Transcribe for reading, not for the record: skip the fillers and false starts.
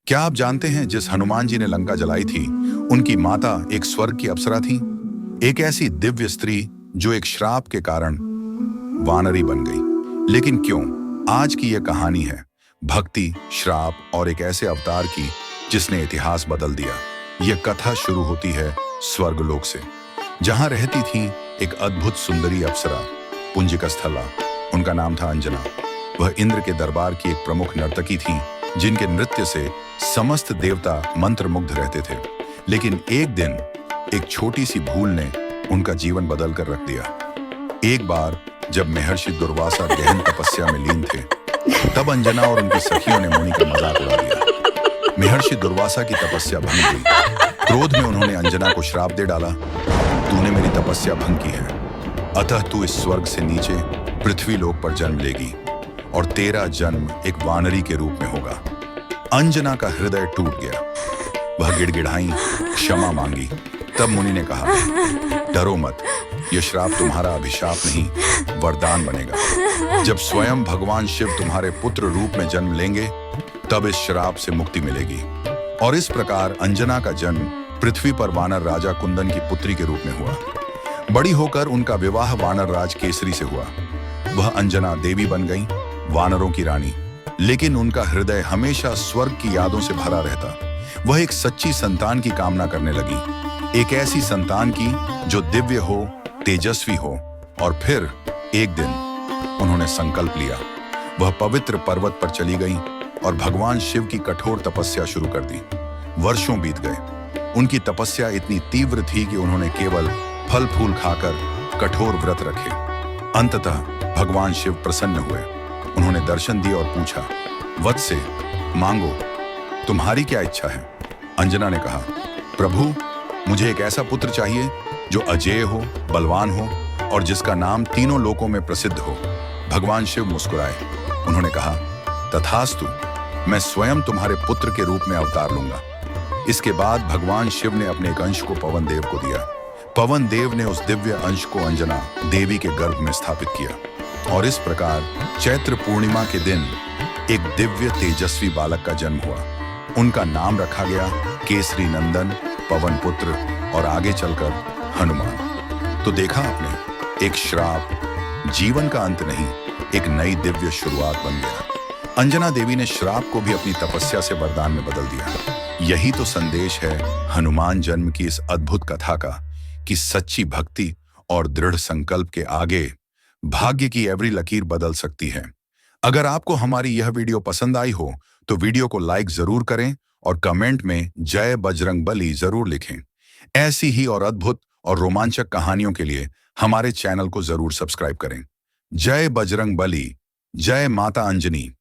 क्या आप जानते हैं जिस हनुमान जी ने लंका जलाई थी, उनकी माता एक स्वर्ग की अप्सरा थी। एक ऐसी दिव्य स्त्री जो एक श्राप के कारण वानरी बन गई। लेकिन क्यों? आज की यह कहानी है भक्ति, श्राप और एक ऐसे अवतार की जिसने इतिहास बदल दिया। यह कथा शुरू होती है स्वर्गलोक से, जहां रहती थी एक अद्भुत सुंदरी अप्सरा, पुंजिकस्थला। उनका नाम था अंजना। वह इंद्र के दरबार की एक प्रमुख नर्तकी थी, जिनके नृत्य से समस्त देवता मंत्रमुग्ध रहते थे। लेकिन एक दिन एक छोटी सी भूल ने उनका जीवन बदल कर रख दिया। एक बार जब महर्षि दुर्वासा गहन तपस्या में लीन थे, तब अंजना और उनकी सखियों ने मुनि का मजाक उड़ा दिया। महर्षि दुर्वासा की तपस्या भंग हुई। क्रोध में उन्होंने अंजना को श्राप दे डाला, तूने मेरी तपस्या भंग की है, अतः तू इस स्वर्ग से नीचे पृथ्वी लोक पर जन्म लेगी और तेरा जन्म एक वानरी के रूप में होगा। अंजना का हृदय टूट गया। वह गिड़गिड़ाई, क्षमा मांगी। तब मुनि ने कहा, डरो मत, यह श्राप तुम्हारा अभिशाप नहीं, वरदान बनेगा। जब स्वयं भगवान शिव तुम्हारे पुत्र रूप में जन्म लेंगे, तब इस श्राप से मुक्ति मिलेगी। और इस प्रकार अंजना का जन्म पृथ्वी पर वानर राजा कुंदन की पुत्री के रूप में हुआ। बड़ी होकर उनका विवाह वानर राज केसरी से हुआ। वह अंजना देवी बन गई, वानरों की रानी। लेकिन उनका हृदय हमेशा स्वर्ग की यादों से भरा रहता। वह एक सच्ची संतान की कामना करने लगी, एक ऐसी संतान की जो दिव्य हो, तेजस्वी हो। और फिर एक दिन उन्होंने संकल्प लिया। वह पवित्र पर्वत पर चली गई और भगवान शिव की कठोर तपस्या शुरू कर दी। वर्षों बीत गए। उनकी तपस्या इतनी तीव्र थी कि उन्होंने केवल फल फूल खाकर कठोर व्रत रखे। अंततः भगवान शिव प्रसन्न हुए। उन्होंने दर्शन दिए और पूछा, वत्से, मांगो, तुम्हारी क्या इच्छा है? अंजना ने कहा, प्रभु, मुझे एक ऐसा पुत्र चाहिए जो अजेय हो, बलवान हो और जिसका नाम तीनों लोकों में प्रसिद्ध हो। भगवान शिव मुस्कुराए। उन्होंने कहा, तथास्तु, मैं स्वयं तुम्हारे पुत्र के रूप में अवतार लूंगा। इसके बाद भगवान शिव ने अपने एक अंश को पवन देव को दिया। पवन देव ने उस दिव्य अंश को अंजना देवी के गर्भ में स्थापित किया। और इस प्रकार चैत्र पूर्णिमा के दिन एक दिव्य तेजस्वी बालक का जन्म हुआ। उनका नाम रखा गया केसरी नंदन, पवन पुत्र और आगे चलकर हनुमान। तो देखा आपने, एक श्राप जीवन का अंत नहीं, एक नई दिव्य शुरुआत बन गया। अंजना देवी ने श्राप को भी अपनी तपस्या से वरदान में बदल दिया। यही तो संदेश है हनुमान जन्म की इस अद्भुत कथा का, कि सच्ची भक्ति और दृढ़ संकल्प के आगे भाग्य की एवरी लकीर बदल सकती है। अगर आपको हमारी यह वीडियो पसंद आई हो तो वीडियो को लाइक जरूर करें और कमेंट में जय बजरंगबली जरूर लिखें। ऐसी ही और अद्भुत और रोमांचक कहानियों के लिए हमारे चैनल को जरूर सब्सक्राइब करें। जय बजरंगबली, जय माता अंजनी।